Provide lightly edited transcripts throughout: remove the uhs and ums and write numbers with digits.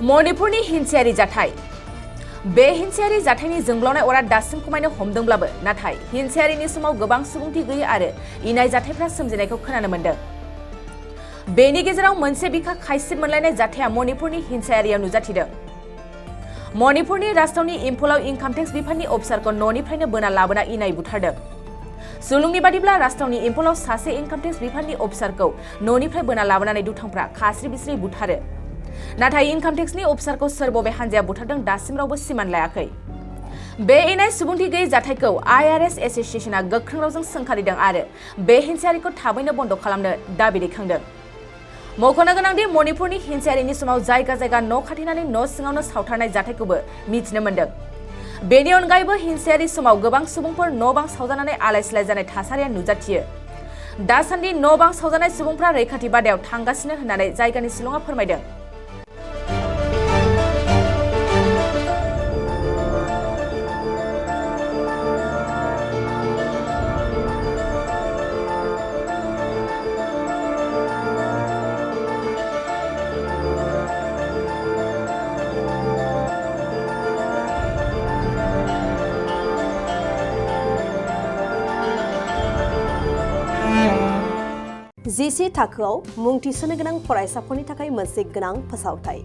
मणिपुरनि हिंसायारि जाथाय बे हिंसायारि जाथायनि जोंब्लावनाय अरा दासिम खमायनो हमदोंब्लाबो नाथाय हिंसायारिनि समाव गोबां सुबुंथि गैयै आरो इनाय जाथायफ्रा सोमजिनायखौ खोनानो मोन्दों। बेनि गेजेराव मोनसे बिखा खायसिब मोनलायनाय जाथाया मणिपुरनि हिंसायारियाव नुजाथिदों। मणिपुरनि राजथावनि इम्फलाव इनकाम टेक्स बिफाननि अफिसारखौ न'निफ्रायनो बोना लाबोना इनाय बुथारदों। सुलुंनि बादिब्ला राजथावनि इम्फलाव सासे इनकाम टेक्स बिफाननि अफिसारखौ न'निफ्राय बोना लाबोनानै दुथांफ्रा खास्रि बिस्रि बुथारो। नाथाय इनकाम टेक्सनि अफिसारखौ सोर बबे हान्जाया बुथारदों दासिम रावबो सिमान लायाखै। बे इनाय सुबुंथि गैयै जाथायखौ आईआरएस एसोसिएशनआ गोख्रों रावजों सोंखारिदों आरो बे हिंसायारिखौ थाबैनो बन्द खालामनो दाबि दैखांदों। मख'नो गोनांदि मणिपुरनि हिंसायारिनि समाव जायगा जायगा न' खाथेनानै न' सिङावनो सावथारनाय जाथायखौबो मिथिनो मोन्दों। बेनि अनगायैबो हिंसायारि समाव गोबां सुबुंफोर न' बां सावजानानै आलाय सिलाय जानाय थासारिया नुजाथियो। दासान्दि न' बां सावजानाय सुबुंफ्रा रैखाथि बादायाव थांगासिनो होननानै जायगानि सुलुङा फोरमायदों। जिसे थाखोआव मुं थिसननो गोनां फरायसाफोरनि थाखाय मोनसे गोनां फोसावथाय।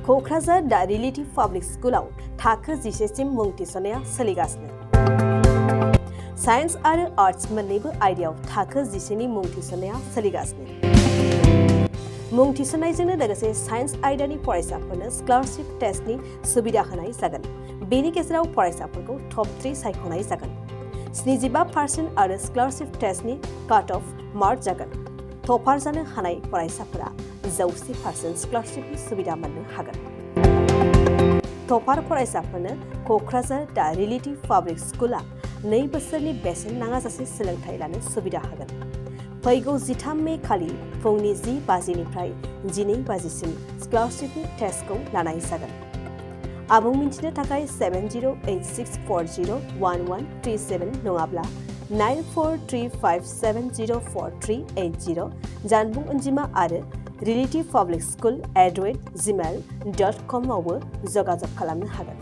क'क्राझार दा रिलेटिभ पाब्लिक स्कुलाव थाखो 10 सिम मुं थिसननाया सोलिगासिनो। साइन्स आरो आर्ट्स मोन्नैबो आयदायाव थाखो 10 नि मुं थिसननाया सोलिगासिनो। मुं थिसननायजोंनो लोगोसे साइन्स आयदानि फरायसाफोरनो स्कलारशिप टेस्टनि सुबिदा होनाय जागोन। बेनि गेजेराव फरायसाफोरखौ टप 3 सायख'नाय जागोन। 75% आरो स्कलारशिप टेस्टनि काट अफ मार्क जागोन। टपार जानो हानाय फरायसाफोरा 100% स्कलारशिपनि सुबिदा मोननो हागोन। टपार फरायसाफोरनो क'क्राझार दा रिलेटिभ पाब्लिक स्कुला 2 बोसोरनि बेसेन नाङाजासे सोलोंथाइ लानो सुबिदा होगोन। फैगौ 13 मे खालि फुंनि 10 बाजिनिफ्राय 12 बाजिसिम स्कलारशिपनि टेस्टखौ लानाय जागोन। आबुं मिन्थिनो थाखाय 7086401137 नङाब्ला 9435704380 जानबुं अनजिमा आरो relativepublicschool@gmail.com आवबो जगाजग खालामनो हागोन।